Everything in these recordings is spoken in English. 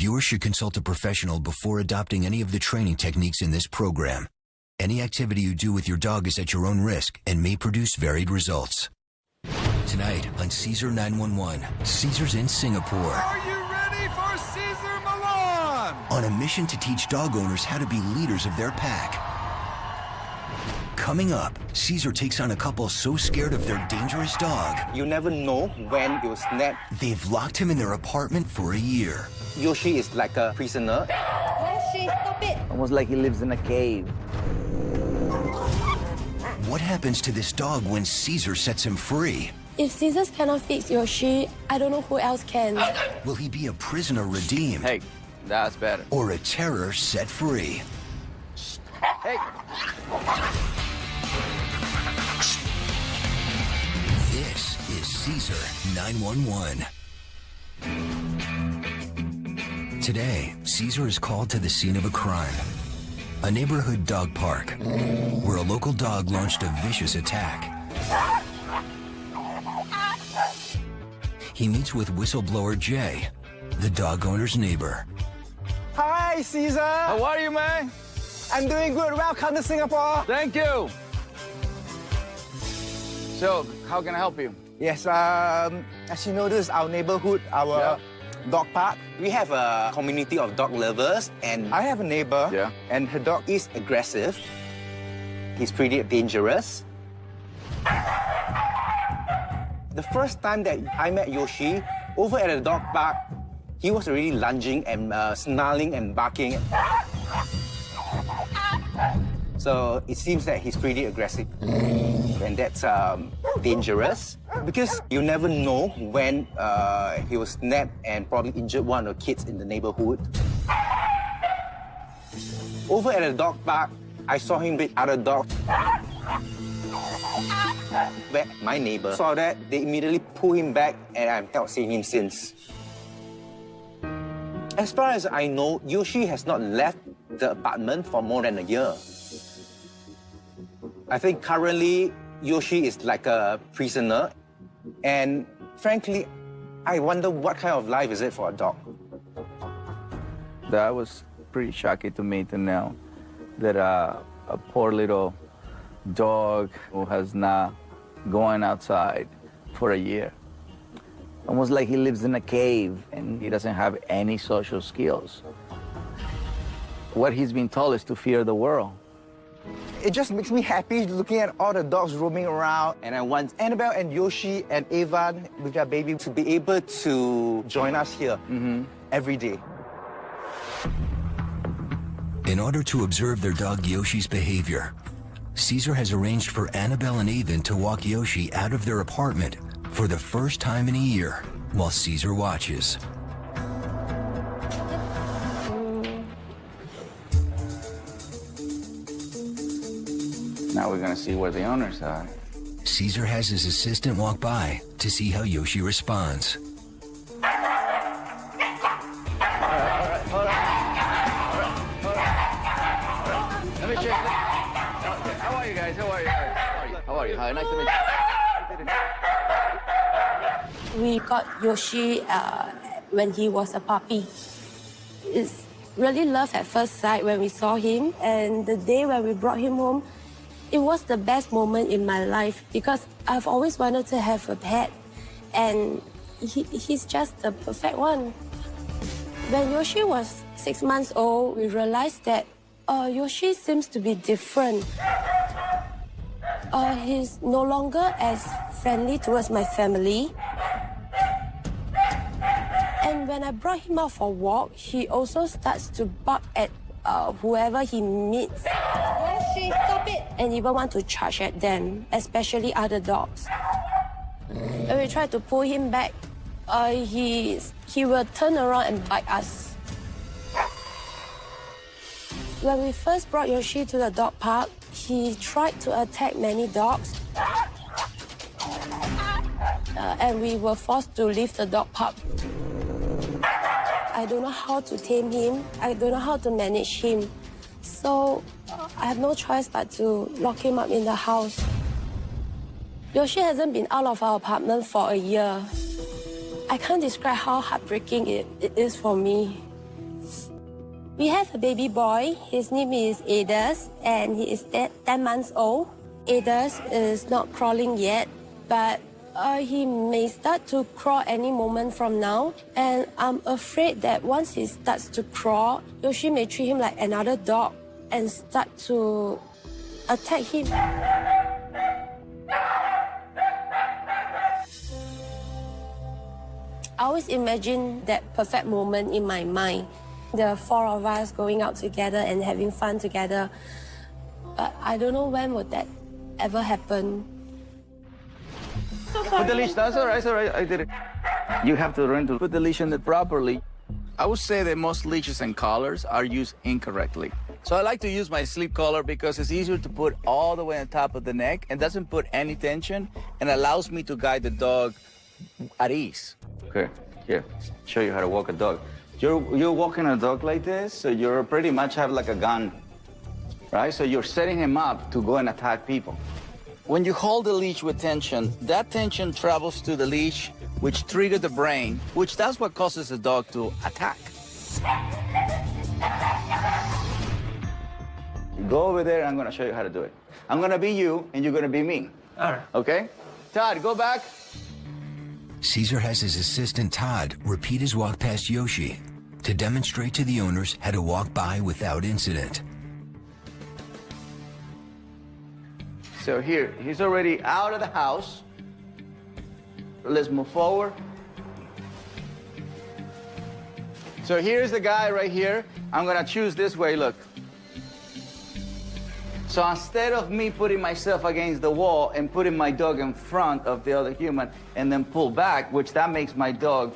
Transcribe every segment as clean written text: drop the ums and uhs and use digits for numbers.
Viewers should consult a professional before adopting any of the training techniques in this program. Any activity you do with your dog is at your own risk and may produce varied results. Tonight on Cesar 911, Cesar's in Singapore. Are you ready for Cesar Milan? On a mission to teach dog owners how to be leaders of their pack. Coming up, Cesar takes on a couple so scared of their dangerous dog. You never know when it will snap. They've locked him in their apartment for a year. Yoshi is like a prisoner. Yoshi, stop it! Almost like he lives in a cave. What happens to this dog when Cesar sets him free? If Cesar cannot fix Yoshi, I don't know who else can. Will he be a prisoner redeemed? Hey, that's better. Or a terror set free? Hey! This is Cesar 911. Today, Cesar is called to the scene of a crime. A neighborhood dog park, where a local dog launched a vicious attack. He meets with whistleblower Jay, the dog owner's neighbor. Hi, Cesar! How are you, man? I'm doing good. Welcome to Singapore. Thank you. So, how can I help you? Yes, as you know, this is our neighborhood, our dog park. We have a community of dog lovers, and I have a neighbor, and her dog is aggressive. He's pretty dangerous. The first time that I met Yoshi, over at the dog park, he was already lunging and snarling and barking. So it seems that he's pretty aggressive. And that's dangerous because you never know when he will snap and probably injure one of the kids in the neighborhood. Over at the dog park, I saw him with other dogs. But my neighbor saw that, they immediately pulled him back, and I've not seen him since. As far as I know, Yoshi has not left the apartment for more than a year. I think currently, Yoshi is like a prisoner, and frankly, I wonder what kind of life is it for a dog. That was pretty shocking to me to know that a poor little dog who has not gone outside for a year. Almost like he lives in a cave and he doesn't have any social skills. What he's been told is to fear the world. It just makes me happy looking at all the dogs roaming around. And I want Annabelle and Yoshi and Evan with their baby to be able to join us here every day. In order to observe their dog Yoshi's behavior, Cesar has arranged for Annabelle and Evan to walk Yoshi out of their apartment for the first time in a year while Cesar watches. Now we're gonna see where the owners are. Cesar has his assistant walk by to see how Yoshi responds. Let me check. How are you guys? How are you? How are you? Hi, nice to meet you. We got Yoshi when he was a puppy. It's really love at first sight when we saw him, and the day when we brought him home, it was the best moment in my life because I've always wanted to have a pet, and he's just the perfect one. When Yoshi was 6 months old, we realized that Yoshi seems to be different. He's no longer as friendly towards my family. And when I brought him out for a walk, he also starts to bark at whoever he meets. Yoshi, stop it! And even want to charge at them, especially other dogs. When we try to pull him back, he will turn around and bite us. When we first brought Yoshi to the dog park, he tried to attack many dogs. And we were forced to leave the dog park. I don't know how to tame him. I don't know how to manage him. So I have no choice but to lock him up in the house. Yoshi hasn't been out of our apartment for a year. I can't describe how heartbreaking it is for me. We have a baby boy. His name is Adus, and he is 10 months old. Adus is not crawling yet, but he may start to crawl any moment from now. And I'm afraid that once he starts to crawl, Yoshi may treat him like another dog and start to attack him. I always imagine that perfect moment in my mind. The four of us going out together and having fun together. But I don't know when would that ever happen. Put the leash, that's all right, I did it. You have to learn to put the leash on it properly. I would say that most leashes and collars are used incorrectly. So I like to use my sleep collar because it's easier to put all the way on top of the neck and doesn't put any tension and allows me to guide the dog at ease. Okay, here, show you how to walk a dog. You're walking a dog like this, so you're pretty much have like a gun, right? So you're setting him up to go and attack people. When you hold the leash with tension, that tension travels to the leash, which triggers the brain, which that's what causes the dog to attack. Go over there, and I'm gonna show you how to do it. I'm gonna be you, and you're gonna be me. All right. Okay? Todd, go back. Cesar has his assistant Todd repeat his walk past Yoshi to demonstrate to the owners how to walk by without incident. So here, he's already out of the house. Let's move forward. So here's the guy right here. I'm gonna choose this way, look. So instead of me putting myself against the wall and putting my dog in front of the other human and then pull back, which that makes my dog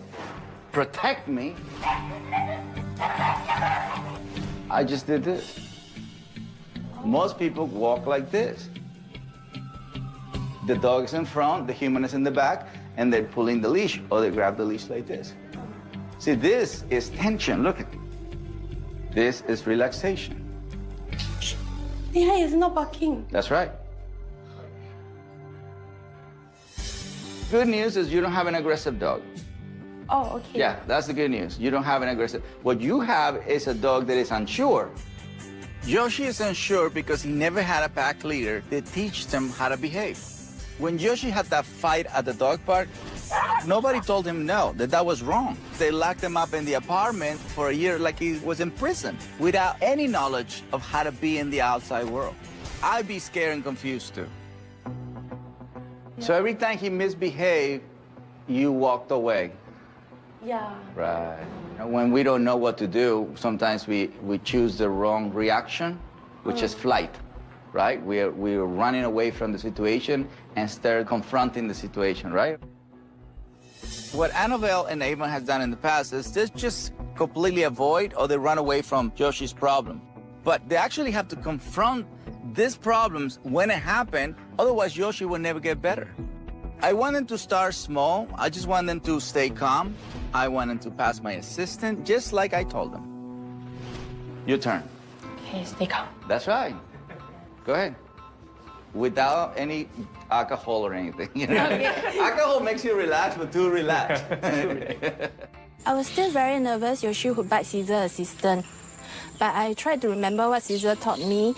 protect me, I just did this. Most people walk like this. The dog is in front, the human is in the back, and they're pulling the leash, or they grab the leash like this. See, this is tension, look at it. This is relaxation. Yeah, he's not barking. That's right. Good news is you don't have an aggressive dog. Oh, okay. Yeah, that's the good news. You don't have an aggressive. What you have is a dog that is unsure. Yoshi is unsure because he never had a pack leader that teaches him how to behave. When Yoshi had that fight at the dog park, nobody told him no, that was wrong. They locked him up in the apartment for a year like he was in prison without any knowledge of how to be in the outside world. I'd be scared and confused too. So every time he misbehaved, you walked away. Yeah. Right. When we don't know what to do, sometimes we choose the wrong reaction, which is flight, right? We're running away from the situation instead of confronting the situation, right? What Annabelle and Avon has done in the past is they just completely avoid or they run away from Yoshi's problem. But they actually have to confront these problems when it happened, otherwise Yoshi will never get better. I want them to start small. I just want them to stay calm. I want them to pass my assistant, just like I told them. Your turn. Okay, stay calm. That's right. Go ahead. Without any alcohol or anything. You know? Okay. Alcohol makes you relax, but too relaxed. I was still very nervous Yoshi would bite Cesar's assistant. But I tried to remember what Cesar taught me.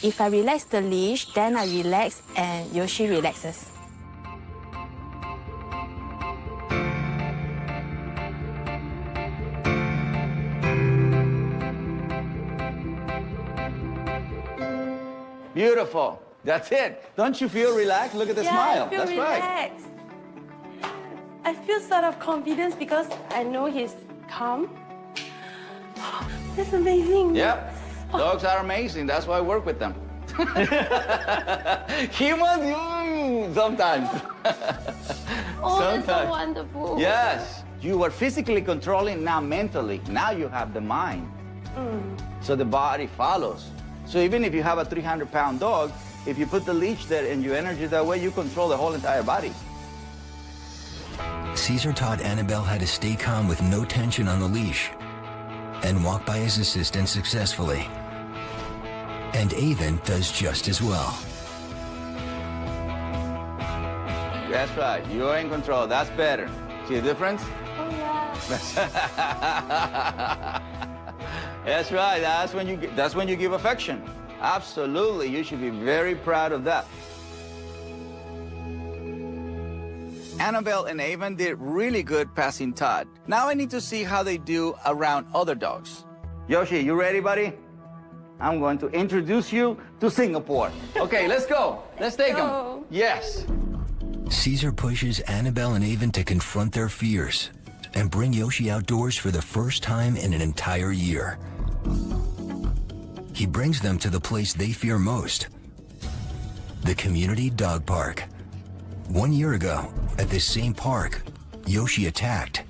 If I relax the leash, then I relax and Yoshi relaxes. Beautiful. That's it. Don't you feel relaxed? Look at the smile. I feel That's relaxed. right. I feel sort of confidence because I know he's calm. That's amazing. Yep. Dogs are amazing. That's why I work with them. Humans, sometimes. Oh, that's so Sometimes. wonderful. Yes. You were physically controlling, now mentally. Now you have the mind. So the body follows. So even if you have a 300-pound dog, if you put the leash there and you energy that way, you control the whole entire body. Cesar taught Annabelle how to stay calm with no tension on the leash and walk by his assistant successfully. And Avon does just as well. That's right. You're in control. That's better. See the difference? Oh, yeah. That's right. That's when you give affection. Absolutely. You should be very proud of that. Annabelle and Avon did really good passing Todd. Now I need to see how they do around other dogs. Yoshi, you ready, buddy? I'm going to introduce you to Singapore. Okay, let's go. Let's take them. Yes. Cesar pushes Annabelle and Avon to confront their fears and bring Yoshi outdoors for the first time in an entire year. He brings them to the place they fear most, the community dog park. 1 year ago, at this same park, Yoshi attacked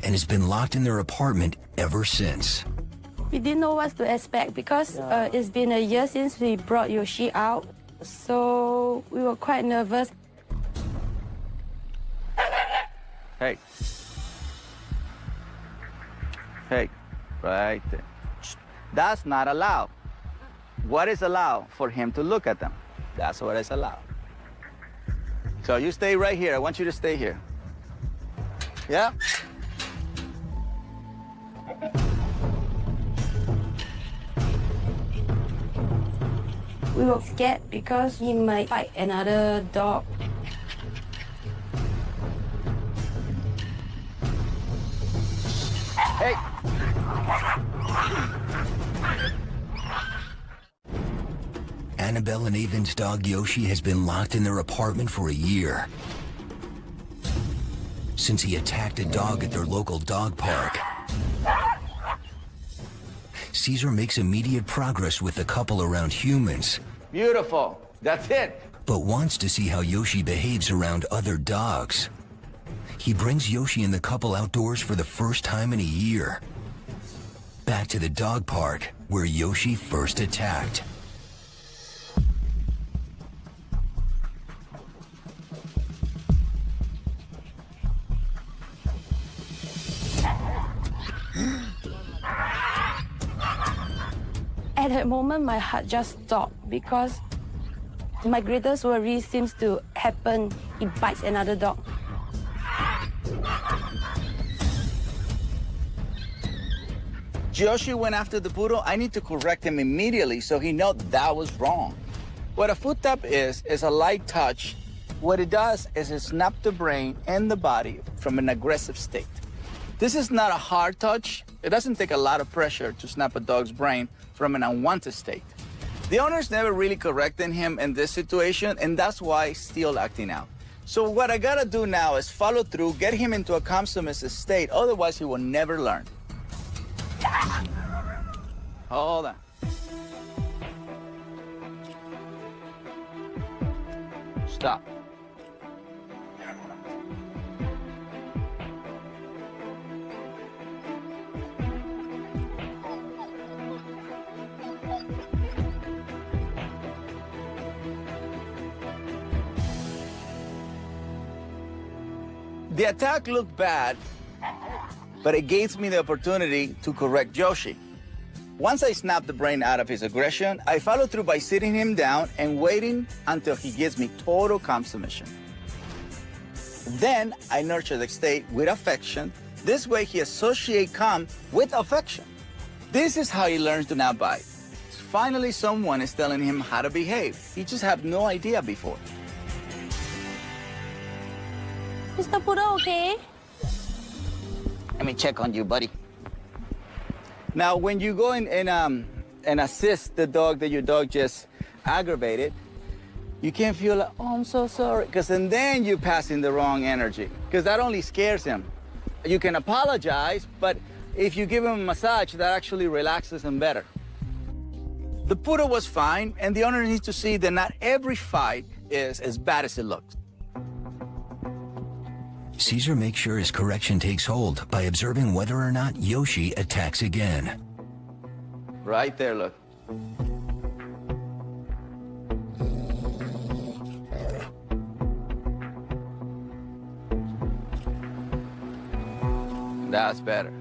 and has been locked in their apartment ever since. We didn't know what to expect because it's been a year since we brought Yoshi out, so we were quite nervous. Hey. Hey, right there. That's not allowed. What is allowed? For him to look at them. That's what is allowed. So you stay right here. I want you to stay here. Yeah? We were scared because he might fight another dog. Hey! Annabelle and Avon's dog Yoshi has been locked in their apartment for a year, since he attacked a dog at their local dog park. Cesar makes immediate progress with the couple around humans. Beautiful. That's it. But wants to see how Yoshi behaves around other dogs. He brings Yoshi and the couple outdoors for the first time in a year. Back to the dog park, where Yoshi first attacked. At that moment, my heart just stopped because my greatest worry seems to happen. He bites another dog. Yoshi went after the poodle. I need to correct him immediately so he knows that was wrong. What a foot tap is a light touch. What it does is it snaps the brain and the body from an aggressive state. This is not a hard touch. It doesn't take a lot of pressure to snap a dog's brain from an unwanted state. The owner's never really correcting him in this situation, and that's why he's still acting out. So what I gotta do now is follow through, get him into a calm submissive state, otherwise he will never learn. Hold on. Stop. The attack looked bad, but it gave me the opportunity to correct Yoshi. Once I snap the brain out of his aggression, I follow through by sitting him down and waiting until he gives me total calm submission. Then I nurture the state with affection. This way he associates calm with affection. This is how he learns to not bite. Finally, someone is telling him how to behave. He just had no idea before. Mr. Poodle, okay? Let me check on you, buddy. Now, when you go in and assist the dog that your dog just aggravated, you can't feel like, oh, I'm so sorry, because then you're passing the wrong energy, because that only scares him. You can apologize, but if you give him a massage, that actually relaxes him better. The poodle was fine, and the owner needs to see that not every fight is as bad as it looks. Cesar makes sure his correction takes hold by observing whether or not Yoshi attacks again. Right there, look. That's better.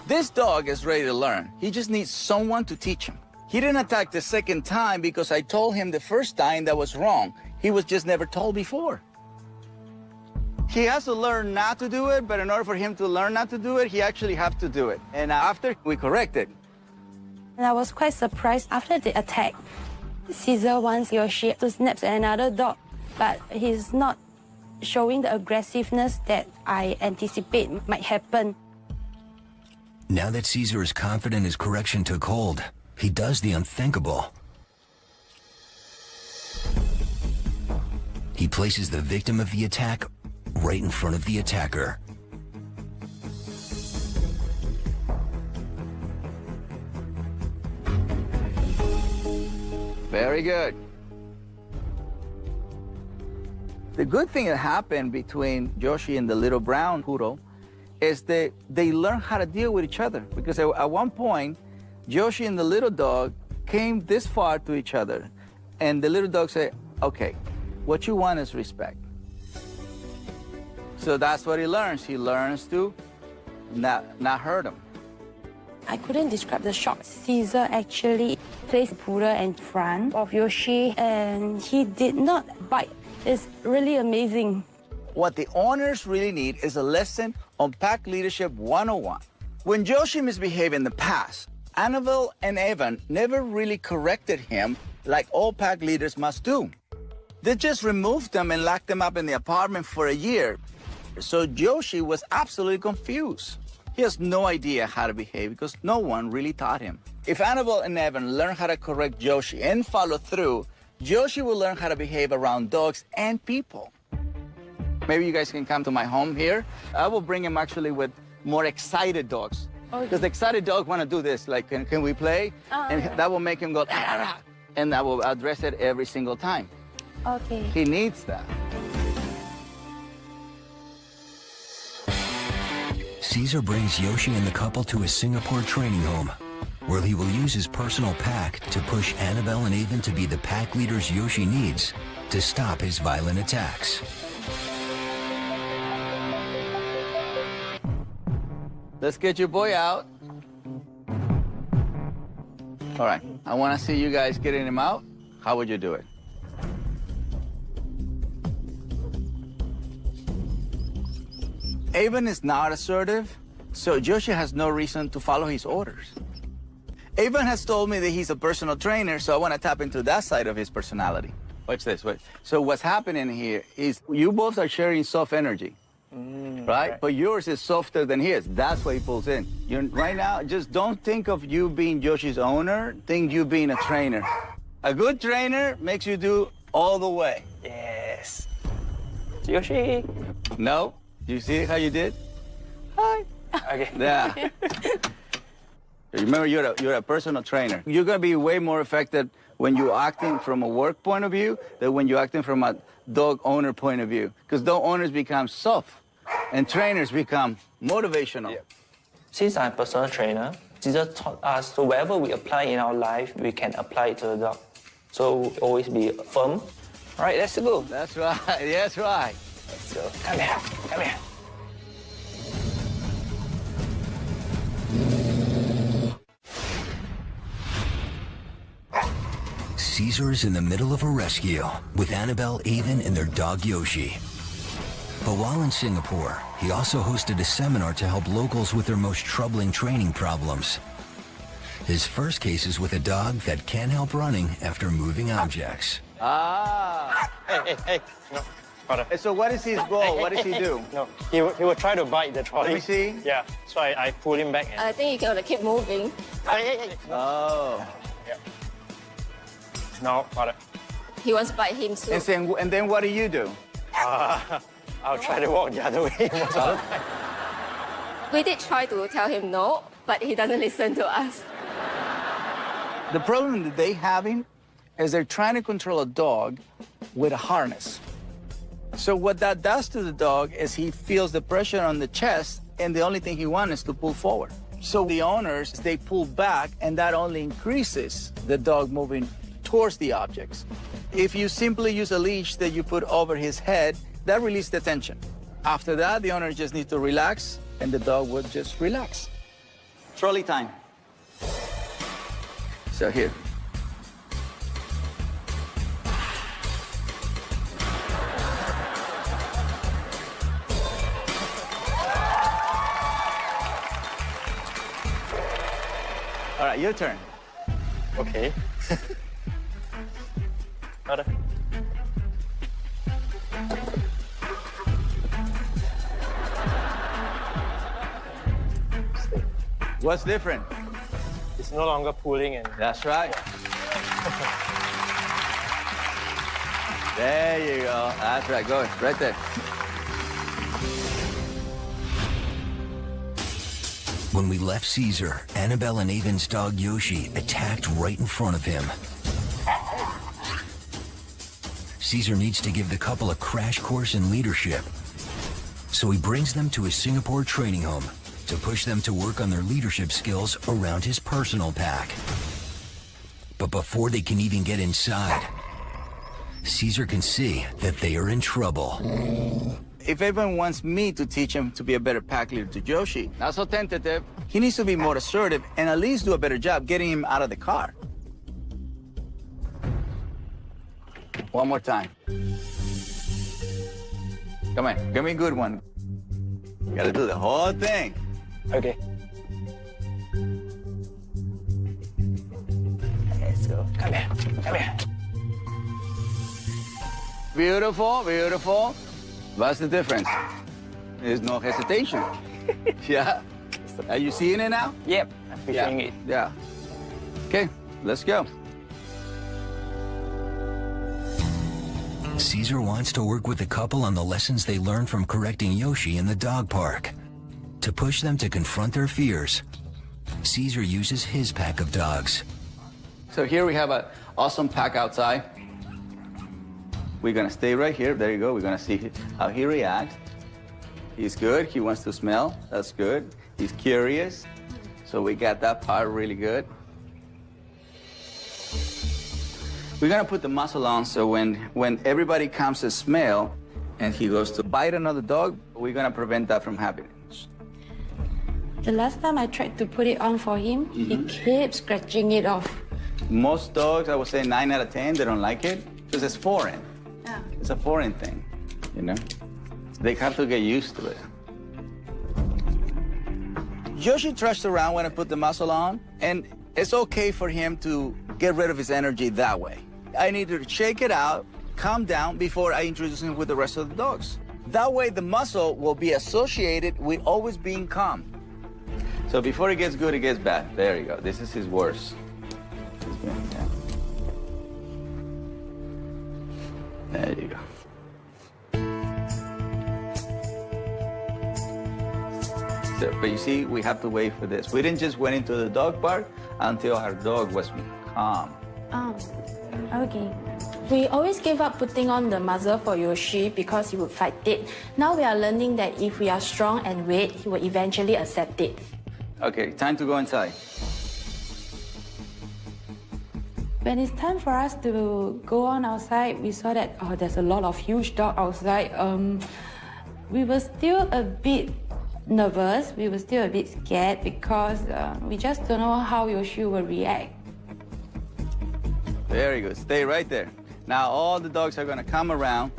This dog is ready to learn. He just needs someone to teach him. He didn't attack the second time because I told him the first time that was wrong. He was just never told before. He has to learn not to do it, but in order for him to learn not to do it, he actually has to do it. And after, we correct it. And I was quite surprised after the attack. Cesar wants Yoshi to snap at another dog, but he's not showing the aggressiveness that I anticipate might happen. Now that Cesar is confident his correction took hold, he does the unthinkable. He places the victim of the attack right in front of the attacker. Very good. The good thing that happened between Yoshi and the little brown poodle is that they learn how to deal with each other. Because at one point, Yoshi and the little dog came this far to each other. And the little dog said, okay, what you want is respect. So that's what he learns. He learns to not hurt him. I couldn't describe the shock. Cesar actually placed Poodle in front of Yoshi and he did not bite. It's really amazing. What the owners really need is a lesson on pack leadership 101. When Yoshi misbehaved in the past, Annabelle and Evan never really corrected him like all pack leaders must do. They just removed them and locked them up in the apartment for a year. So Yoshi was absolutely confused. He has no idea how to behave because no one really taught him. If Annabelle and Evan learn how to correct Yoshi and follow through, Yoshi will learn how to behave around dogs and people. Maybe you guys can come to my home here. I will bring him actually with more excited dogs. Because the excited dog want to do this, like, can we play? And that will make him go, and I will address it every single time. Okay. He needs that. Cesar brings Yoshi and the couple to a Singapore training home, where he will use his personal pack to push Annabelle and Avon to be the pack leaders Yoshi needs to stop his violent attacks. Let's get your boy out. All right, I want to see you guys getting him out. How would you do it? Avon is not assertive, so Yoshi has no reason to follow his orders. Avon has told me that he's a personal trainer, so I want to tap into that side of his personality. Watch this. So what's happening here is you both are sharing soft energy, right? But yours is softer than his. That's why he pulls in. Right now, just don't think of you being Yoshi's owner. Think you being a trainer. A good trainer makes you do all the way. Yes. Yoshi. No. You see how you did? Hi. Okay. Yeah. Remember, you're a personal trainer. You're gonna be way more effective when you're acting from a work point of view than when you're acting from a dog owner point of view. Because dog owners become soft, and trainers become motivational. Yeah. Since I'm a personal trainer, Cesar taught us so wherever we apply in our life, we can apply it to the dog. So always be firm. All right, let's go. That's right. That's right. Let's go. Come here. Come here. Cesar is in the middle of a rescue with Annabelle, Avon, and their dog Yoshi. But while in Singapore, he also hosted a seminar to help locals with their most troubling training problems. His first case is with a dog that can't help running after moving objects. Ah. Hey. No. Brother. So what is his goal? What does he do? No, he will try to bite the trolley. Let me see. Yeah, so I pull him back. And... I think you're gonna keep moving. Hey. Oh. Yeah. No, brother. He wants to bite him too. And then what do you do? I'll try to walk the other way most of the time. We did try to tell him no, but he doesn't listen to us. The problem that they're having is they're trying to control a dog with a harness. So what that does to the dog is he feels the pressure on the chest, and the only thing he wants is to pull forward. So the owners, they pull back, and that only increases the dog moving towards the objects. If you simply use a leash that you put over his head, that releases the tension. After that, the owner just needs to relax, and the dog will just relax. Trolley time. So here. right, your turn. Okay. Got it. What's different? It's no longer pulling and... That's right. There you go. That's right. Go right there. When we left Cesar, Annabelle and Avon's dog Yoshi attacked right in front of him. Cesar needs to give the couple a crash course in leadership. So he brings them to his Singapore training home to push them to work on their leadership skills around his personal pack. But before they can even get inside, Cesar can see that they are in trouble. If everyone wants me to teach him to be a better pack leader to Yoshi, not so tentative, he needs to be more assertive and at least do a better job getting him out of the car. One more time. Come on, give me a good one. You gotta do the whole thing. Okay. Let's go. Come here. Come here. Beautiful, beautiful. What's the difference? There's no hesitation. Yeah. Are you seeing it now? Yep. I'm picturing it. Yeah. Okay, let's go. Cesar wants to work with the couple on the lessons they learned from correcting Yoshi in the dog park. To push them to confront their fears, Cesar uses his pack of dogs. So here we have an awesome pack outside. We're gonna stay right here. There you go. We're gonna see how he reacts. He's good. He wants to smell. That's good. He's curious. So we got that part really good. We're gonna put the muzzle on so when everybody comes to smell and he goes to bite another dog, we're gonna prevent that from happening. The last time I tried to put it on for him, he kept scratching it off. Most dogs, I would say 9 out of 10, they don't like it because it's foreign. Yeah. It's a foreign thing, you know? They have to get used to it. Yoshi trudged around when I put the muzzle on, and it's okay for him to get rid of his energy that way. I need to shake it out, calm down before I introduce him with the rest of the dogs. That way the muzzle will be associated with always being calm. So before it gets good, it gets bad. There you go. This is his worst. Yeah. There you go. So, but you see, we have to wait for this. We didn't just went into the dog park until our dog was calm. Oh, okay. We always gave up putting on the muzzle for Yoshi because he would fight it. Now we are learning that if we are strong and wait, he will eventually accept it. Okay, time to go inside. When it's time for us to go on outside, we saw that there's a lot of huge dogs outside. We were still a bit nervous. We were still a bit scared because we just don't know how Yoshi will react. Very good. Stay right there. Now all the dogs are gonna come around.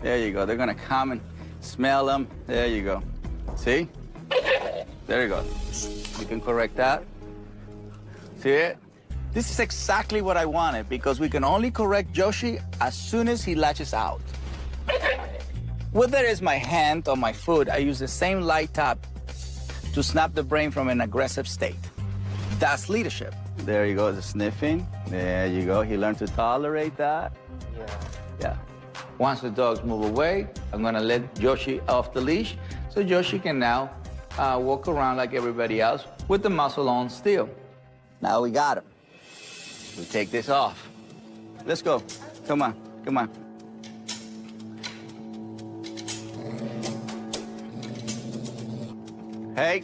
There you go. They're gonna come and smell them. There you go. See? There you go. You can correct that. See it? This is exactly what I wanted because we can only correct Yoshi as soon as he latches out. Whether it's my hand or my foot, I use the same light tap to snap the brain from an aggressive state. That's leadership. There you go, the sniffing. There you go. He learned to tolerate that. Yeah. Once the dogs move away, I'm gonna let Yoshi off the leash so Yoshi can now walk around like everybody else with the muzzle on still. Now we got him. We take this off. Let's go. Come on, come on. Hey.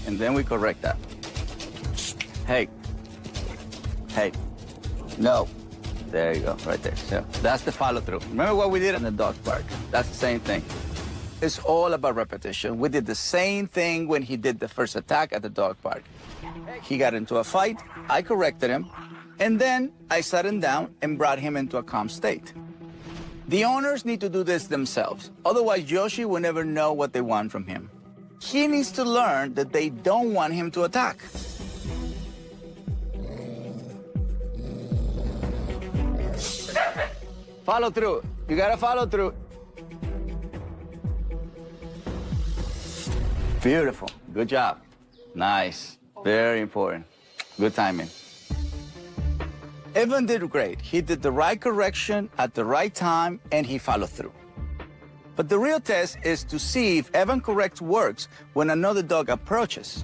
And then we correct that. Hey. Hey. No. There you go, right there. So that's the follow-through. Remember what we did in the dog park? That's the same thing. It's all about repetition. We did the same thing when he did the first attack at the dog park. He got into a fight, I corrected him, and then I sat him down and brought him into a calm state. The owners need to do this themselves. Otherwise, Yoshi will never know what they want from him. He needs to learn that they don't want him to attack. Follow through. You gotta follow through. Beautiful. Good job. Nice. Very important. Good timing. Evan did great. He did the right correction at the right time, and he followed through. But the real test is to see if Evan correct works when another dog approaches.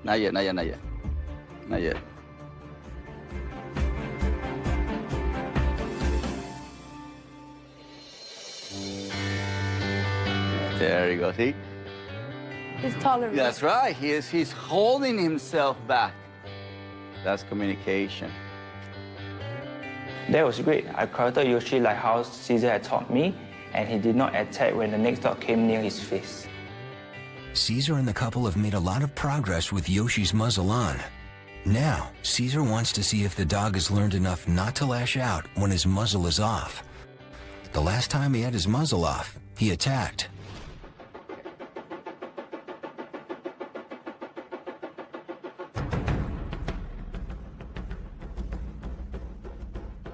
Not yet, not yet, not yet. Not yet. There you go, see? He's tolerant. That's right, he's holding himself back. That's communication. That was great. I corrected Yoshi like how Cesar had taught me, and he did not attack when the next dog came near his face. Cesar and the couple have made a lot of progress with Yoshi's muzzle on. Now, Cesar wants to see if the dog has learned enough not to lash out when his muzzle is off. The last time he had his muzzle off, he attacked.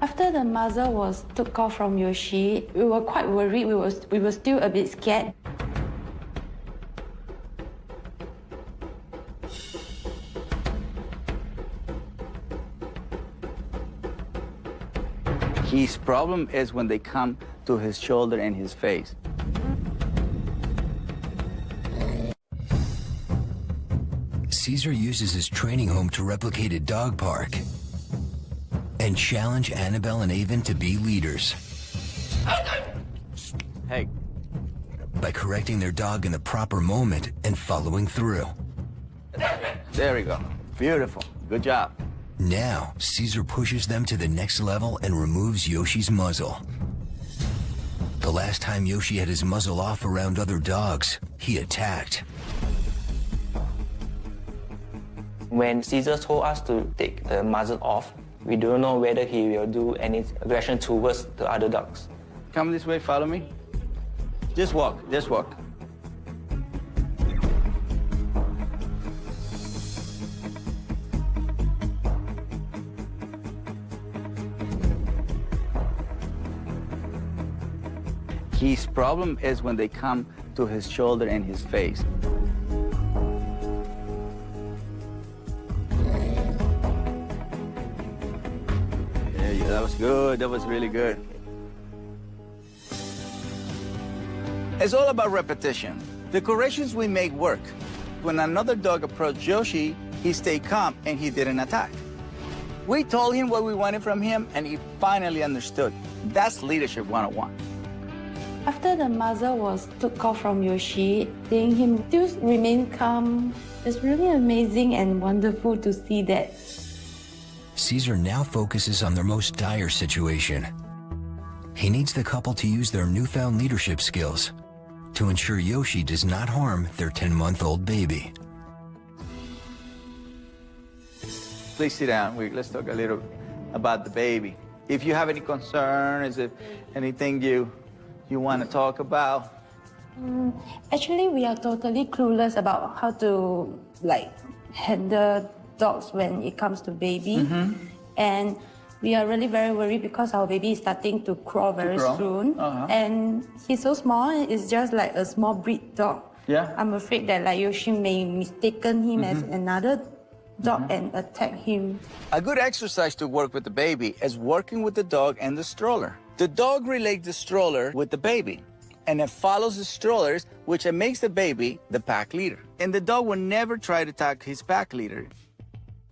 After the muzzle was took off from Yoshi, we were quite worried. We were still a bit scared. His problem is when they come to his shoulder and his face. Cesar uses his training home to replicate a dog park and challenge Annabelle and Avon to be leaders. Hey. By correcting their dog in the proper moment and following through. There we go. Beautiful. Good job. Now, Cesar pushes them to the next level and removes Yoshi's muzzle. The last time Yoshi had his muzzle off around other dogs, he attacked. When Cesar told us to take the muzzle off, we don't know whether he will do any aggression towards the other dogs. Come this way, follow me. Just walk, just walk. His problem is when they come to his shoulder and his face. Yeah, that was good. That was really good. It's all about repetition. The corrections we make work. When another dog approached Yoshi, he stayed calm and he didn't attack. We told him what we wanted from him and he finally understood. That's leadership 101. After the muzzle was took off from Yoshi, seeing him still remain calm, it's really amazing and wonderful to see that. Cesar now focuses on their most dire situation. He needs the couple to use their newfound leadership skills to ensure Yoshi does not harm their 10-month-old baby. Please sit down. Let's talk a little about the baby. If you have any concerns, if anything you want to talk about? Actually, we are totally clueless about how to handle dogs when it comes to baby. And we are really very worried because our baby is starting to crawl very soon. And he's so small, it's just like a small breed dog. Yeah. I'm afraid that Yoshi may mistaken him as another dog and attack him. A good exercise to work with the baby is working with the dog and the stroller. The dog relates the stroller with the baby, and it follows the strollers, which makes the baby the pack leader. And the dog will never try to attack his pack leader.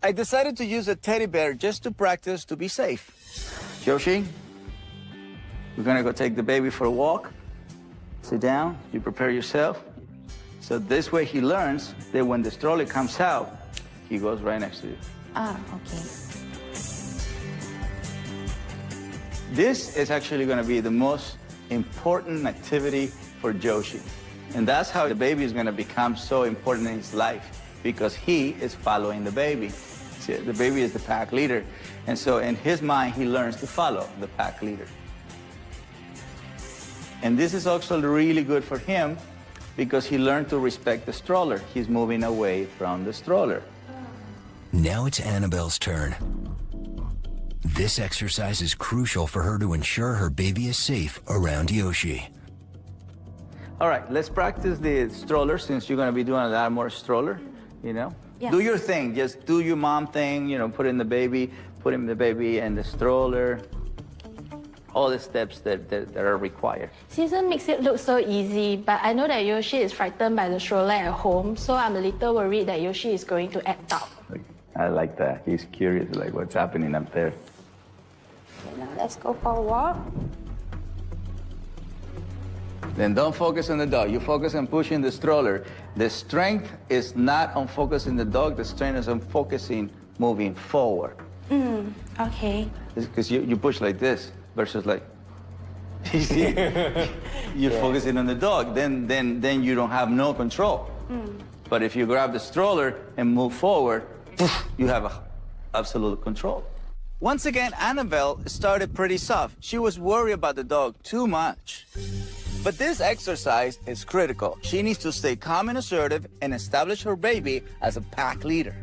I decided to use a teddy bear just to practice to be safe. Yoshi, we're gonna go take the baby for a walk. Sit down, you prepare yourself. So this way he learns that when the stroller comes out, he goes right next to you. Okay. This is actually going to be the most important activity for Yoshi. And that's how the baby is going to become so important in his life, because he is following the baby. See, the baby is the pack leader. And so in his mind, he learns to follow the pack leader. And this is also really good for him because he learned to respect the stroller. He's moving away from the stroller. Now it's Annabelle's turn. This exercise is crucial for her to ensure her baby is safe around Yoshi. All right, let's practice the stroller since you're going to be doing a lot more stroller, you know? Yeah. Do your thing. Just do your mom thing, you know, put in the baby in the stroller. All the steps that are required. Cesar makes it look so easy, but I know that Yoshi is frightened by the stroller at home, so I'm a little worried that Yoshi is going to act out. I like that. He's curious, like what's happening up there. Okay, now let's go for a walk. Then don't focus on the dog. You focus on pushing the stroller. The strength is not on focusing the dog. The strength is on focusing moving forward. Okay. Because you push like this versus like, you see, you're focusing on the dog. Then you don't have no control. But if you grab the stroller and move forward, you have absolute control. Once again, Annabelle started pretty soft. She was worried about the dog too much. But this exercise is critical. She needs to stay calm and assertive and establish her baby as a pack leader.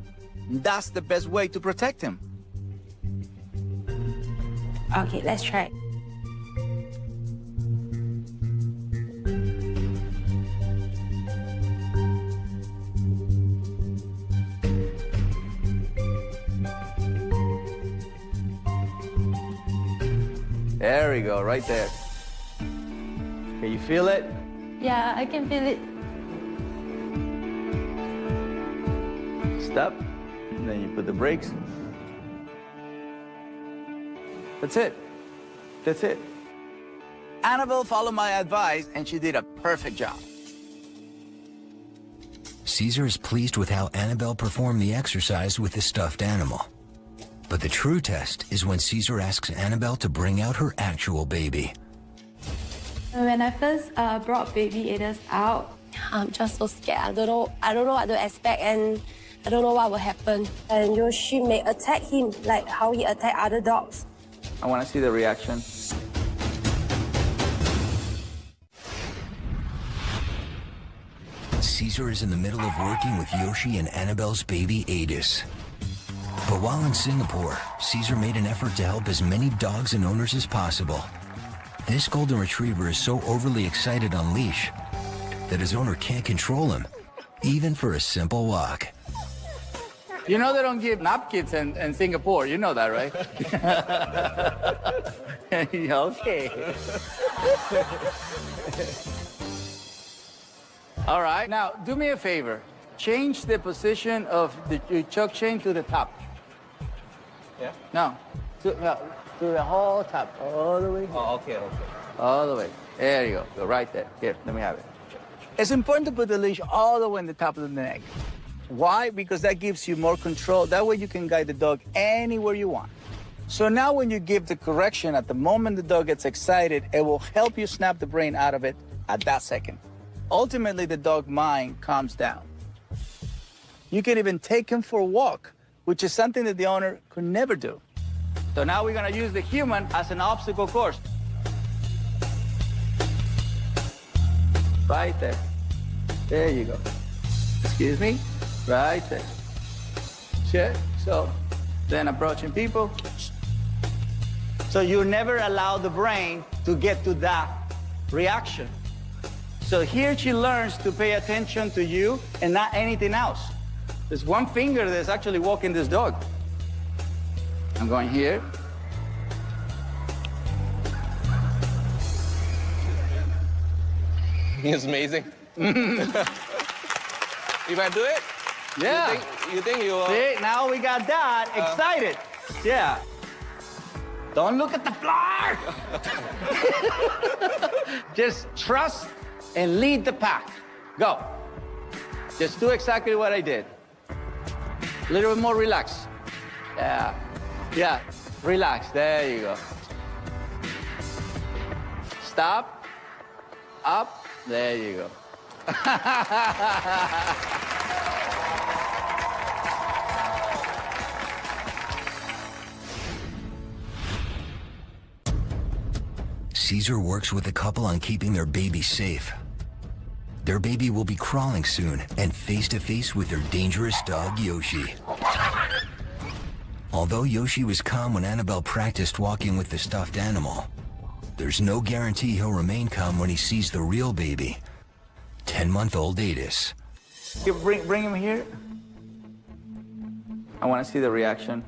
That's the best way to protect him. Okay, let's try. There we go, right there. Can you feel it? Yeah, I can feel it. Stop, and then you put the brakes. That's it. That's it. Annabelle followed my advice, and she did a perfect job. Cesar is pleased with how Annabelle performed the exercise with the stuffed animal. But the true test is when Cesar asks Annabelle to bring out her actual baby. When I first brought baby Adas out, I'm just so scared. I don't know what to expect, and I don't know what will happen. And Yoshi may attack him like how he attacked other dogs. I want to see the reaction. Cesar is in the middle of working with Yoshi and Annabelle's baby Adas. But while in Singapore, Cesar made an effort to help as many dogs and owners as possible. This golden retriever is so overly excited on leash that his owner can't control him, even for a simple walk. You know they don't give napkins in Singapore. You know that, right? Okay. All right. Now, do me a favor. Change the position of your chuck chain to the top. Yeah? No. To the whole top. All the way. Oh, okay. All the way. There you go. Go right there. Here, let me have it. It's important to put the leash all the way in the top of the neck. Why? Because that gives you more control. That way you can guide the dog anywhere you want. So now when you give the correction, at the moment the dog gets excited, it will help you snap the brain out of it at that second. Ultimately, the dog mind calms down. You can even take him for a walk, which is something that the owner could never do. So now we're gonna use the human as an obstacle course. Right there. There you go. Excuse me? Right there. Check. So then approaching people. So you never allow the brain to get to that reaction. So here she learns to pay attention to you and not anything else. There's one finger that's actually walking this dog. I'm going here. It's amazing. If I do it? Yeah. You think you See, now we got that excited. Yeah. Don't look at the floor. Just trust and lead the pack. Go. Just do exactly what I did. A little bit more relaxed. Yeah. Yeah. Relax. There you go. Stop. Up. There you go. Cesar works with the couple on keeping their baby safe. Their baby will be crawling soon and face to face with their dangerous dog, Yoshi. Although Yoshi was calm when Annabelle practiced walking with the stuffed animal, there's no guarantee he'll remain calm when he sees the real baby, 10-month-old Adis. Bring him here. I want to see the reaction.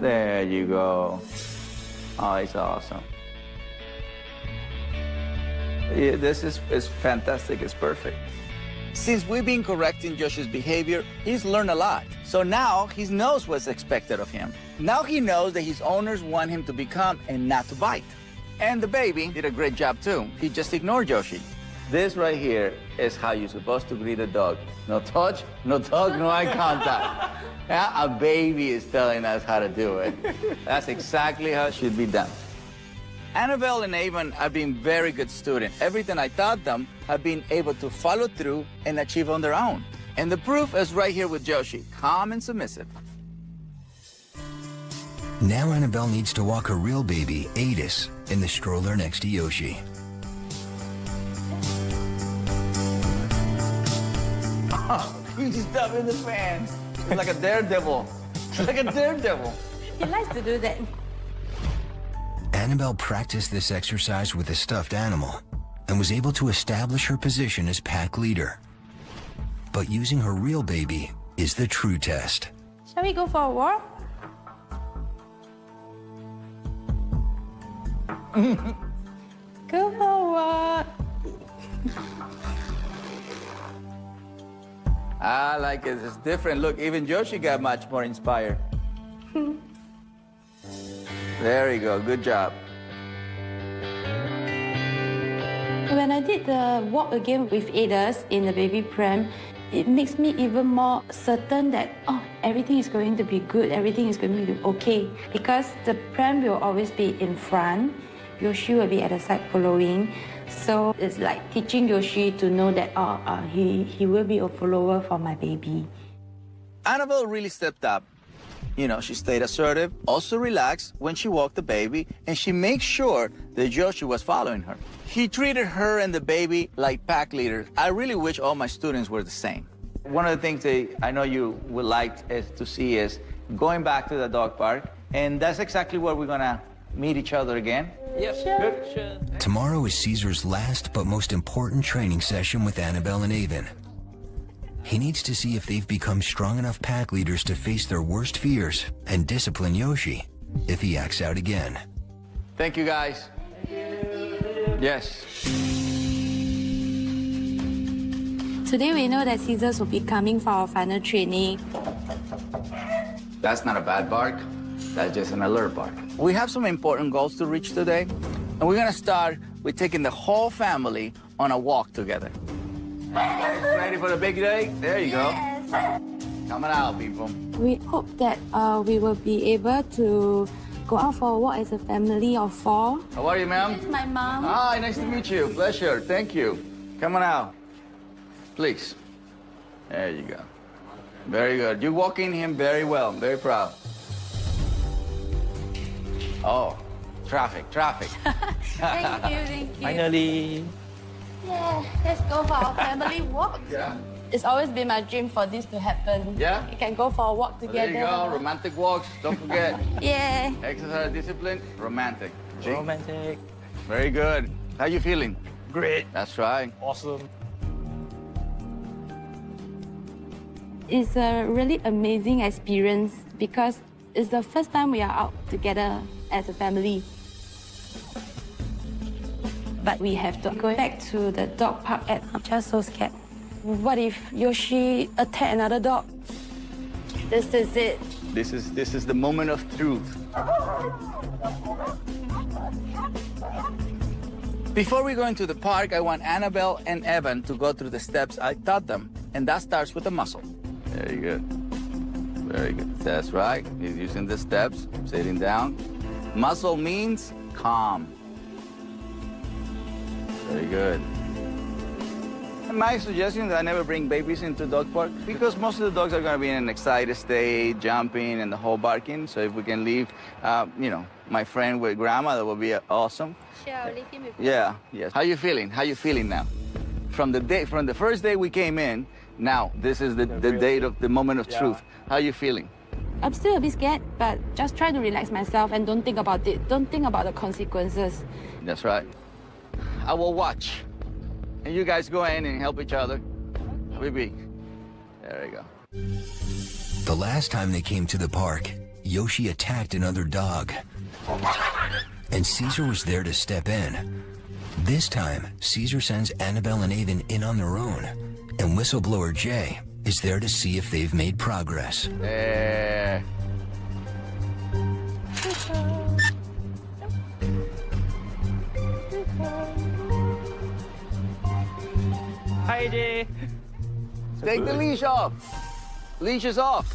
There you go. Oh, it's awesome. Yeah, this is fantastic. It's perfect. Since we've been correcting Yoshi's behavior, he's learned a lot. So now he knows what's expected of him. Now he knows that his owners want him to be calm and not to bite. And the baby did a great job too. He just ignored Yoshi. This right here is how you're supposed to greet a dog. No touch, no talk, no eye contact. Yeah, a baby is telling us how to do it. That's exactly how it should be done. Annabelle and Avon have been very good students. Everything I taught them have been able to follow through and achieve on their own. And the proof is right here with Yoshi, calm and submissive. Now Annabelle needs to walk her real baby, Adis, in the stroller next to Yoshi. Oh, you just stuff in the fan. It's like a daredevil. It's like a daredevil. He likes to do that. Annabelle practiced this exercise with a stuffed animal and was able to establish her position as pack leader. But using her real baby is the true test. Shall we go for a walk? Go for a walk. I like it. It's different. Look, even Yoshi got much more inspired. There you go. Good job. When I did the walk again with Adis in the baby pram, it makes me even more certain that, oh, everything is going to be good, everything is going to be okay. Because the pram will always be in front, Yoshi will be at the side following. So it's like teaching Yoshi to know that he will be a follower for my baby. Annabelle really stepped up. You know, she stayed assertive, also relaxed when she walked the baby, and she makes sure that Yoshi was following her. He treated her and the baby like pack leaders. I really wish all my students were the same. One of the things that I know you would like to see is going back to the dog park, and that's exactly where we're gonna meet each other again. Yes, Good. sure. Tomorrow is Cesar's last but most important training session with Annabelle and Avon. He needs to see if they've become strong enough pack leaders to face their worst fears and discipline Yoshi if he acts out again. Thank you, guys. Yes. Today we know that Cesar will be coming for our final training. That's not a bad bark. That's just an alert bark. We have some important goals to reach today, and we're gonna start with taking the whole family on a walk together. Ready for the big day? There you go. Coming out, people. We hope that we will be able to go out for a walk as a family of 4. How are you, ma'am? This is my mom. Hi, nice to meet you. Pleasure. Thank you. Come on out. Please. There you go. Very good. You're walking him very well. I'm very proud. Oh, traffic. Thank you. Finally. Yeah, let's go for our family walk. Yeah. It's always been my dream for this to happen. Yeah? We can go for a walk together. There you go. Romantic walks. Don't forget. Yeah. Exercise discipline. Romantic. See? Romantic. Very good. How you feeling? Great. That's right. Awesome. It's a really amazing experience because it's the first time we are out together as a family. But we have to go back to the dog park and I'm just so scared. What if Yoshi attack another dog? This is it. This is the moment of truth. Before we go into the park, I want Annabelle and Evan to go through the steps I taught them, and that starts with the muscle. Very good. Very good. That's right. He's using the steps, sitting down. Muscle means calm. Very good. My suggestion is that I never bring babies into dog park because most of the dogs are going to be in an excited state, jumping and the whole barking. So if we can leave, my friend with grandma, that would be awesome. Sure, I'll leave him with you. Yeah, yes. How you feeling? How you feeling now? From the first day we came in, now this is the date of the moment of truth. How you feeling? I'm still a bit scared, but just try to relax myself and don't think about it. Don't think about the consequences. That's right. I will watch. And you guys go in and help each other. Baby. There you go. The last time they came to the park, Yoshi attacked another dog. And Cesar was there to step in. This time, Cesar sends Annabelle and Avon in on their own. And whistleblower Jay is there to see if they've made progress. Hi, Jay. Take the leash off. Leash is off.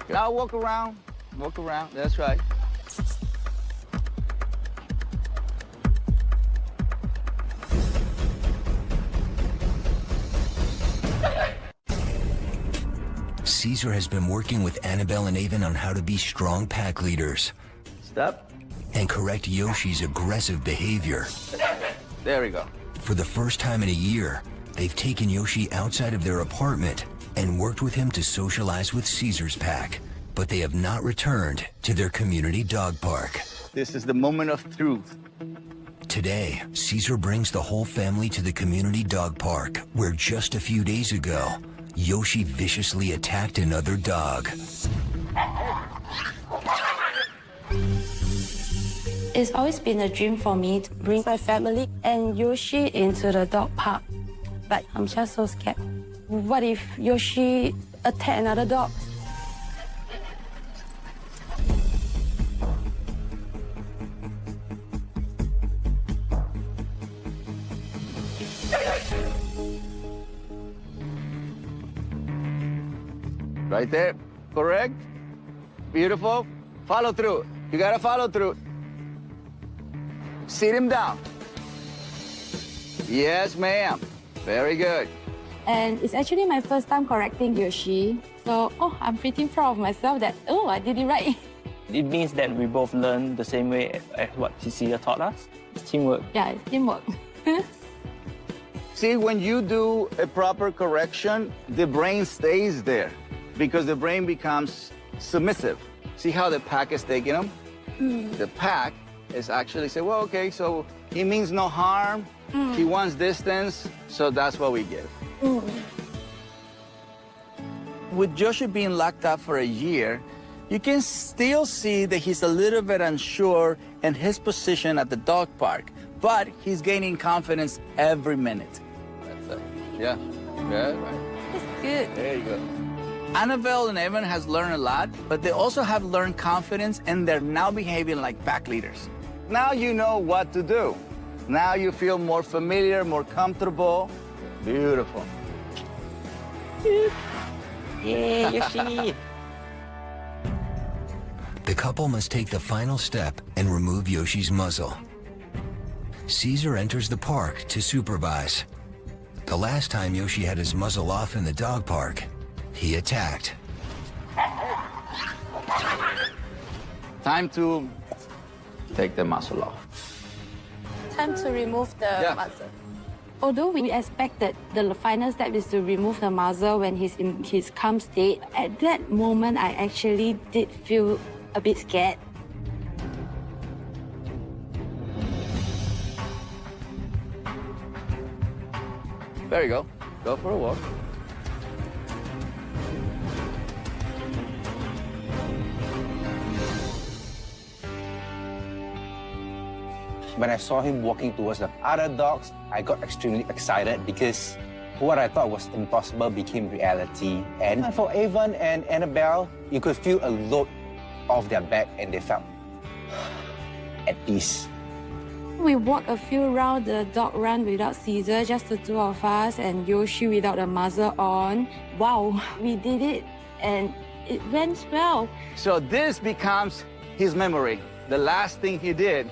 Now walk around. Walk around. That's right. Cesar has been working with Annabelle and Avon on how to be strong pack leaders. Step. And correct Yoshi's aggressive behavior. There we go. For the first time in a year, they've taken Yoshi outside of their apartment and worked with him to socialize with Cesar's pack. But they have not returned to their community dog park. This is the moment of truth. Today, Cesar brings the whole family to the community dog park, where just a few days ago, Yoshi viciously attacked another dog. It's always been a dream for me to bring my family and Yoshi into the dog park. But I'm just so scared. What if Yoshi attacked another dog? Right there. Correct. Beautiful. Follow through. You gotta follow through. Sit him down. Yes, ma'am. Very good. And it's actually my first time correcting Yoshi. So, I'm pretty proud of myself that, I did it right. It means that we both learn the same way as what Cesar taught us. It's teamwork. Yeah, it's teamwork. See, when you do a proper correction, the brain stays there because the brain becomes submissive. See how the pack is taking him? The pack is actually say, well, okay, so he means no harm. He wants distance, so that's what we give. With Yoshi being locked up for a year, you can still see that he's a little bit unsure in his position at the dog park, but he's gaining confidence every minute. That's it. Yeah. Good. Right. That's good. There you go. Annabelle and Evan has learned a lot, but they also have learned confidence, and they're now behaving like pack leaders. Now you know what to do. Now you feel more familiar, more comfortable. Beautiful. Yeah, Yoshi. The couple must take the final step and remove Yoshi's muzzle. Cesar enters the park to supervise. The last time Yoshi had his muzzle off in the dog park, he attacked. Time to take the muzzle off. Time to remove the muzzle. Although we expected the final step is to remove the muzzle when he's in his calm state, at that moment I actually did feel a bit scared. There you go. Go for a walk. When I saw him walking towards the other dogs, I got extremely excited because what I thought was impossible became reality. And for Avon and Annabelle, you could feel a load off their back and they felt at peace. We walked a few rounds the dog run without Cesar, just the two of us, and Yoshi without a muzzle on. Wow, we did it, and it went well. So this becomes his memory. The last thing he did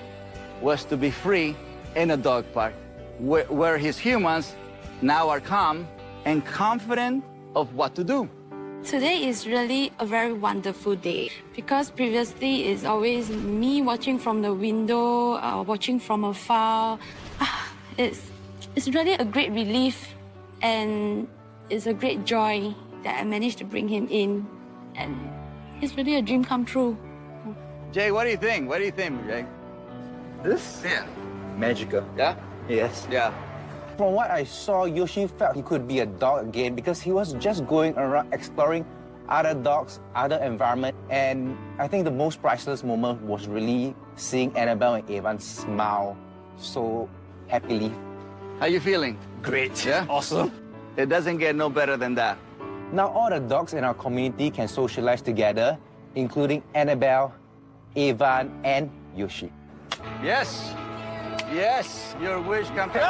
was to be free in a dog park, where his humans now are calm and confident of what to do. Today is really a very wonderful day because previously it's always me watching from the window, watching from afar. It's really a great relief and it's a great joy that I managed to bring him in, and it's really a dream come true. Jay, what do you think? What do you think, Jay? This? Yeah. Magical. Yeah? Yes. Yeah. From what I saw, Yoshi felt he could be a dog again because he was just going around exploring other dogs, other environment. And I think the most priceless moment was really seeing Annabelle and Evan smile so happily. How you feeling? Great. Yeah? Awesome. It doesn't get no better than that. Now all the dogs in our community can socialize together, including Annabelle, Evan, and Yoshi. Yes. Yes, your wish come true.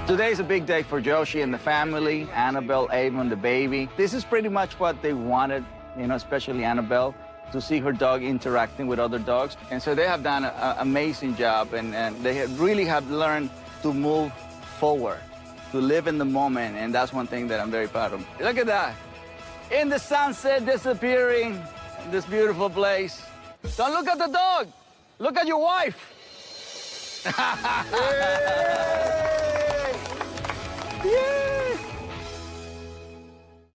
Today's a big day for Yoshi and the family, Annabelle, Avon, the baby. This is pretty much what they wanted, you know, especially Annabelle, to see her dog interacting with other dogs. And so they have done an amazing job, and they really have learned to move forward, to live in the moment, and that's one thing that I'm very proud of. Look at that. In the sunset, disappearing in this beautiful place. Don't look at the dog. Look at your wife. Yay! Yay!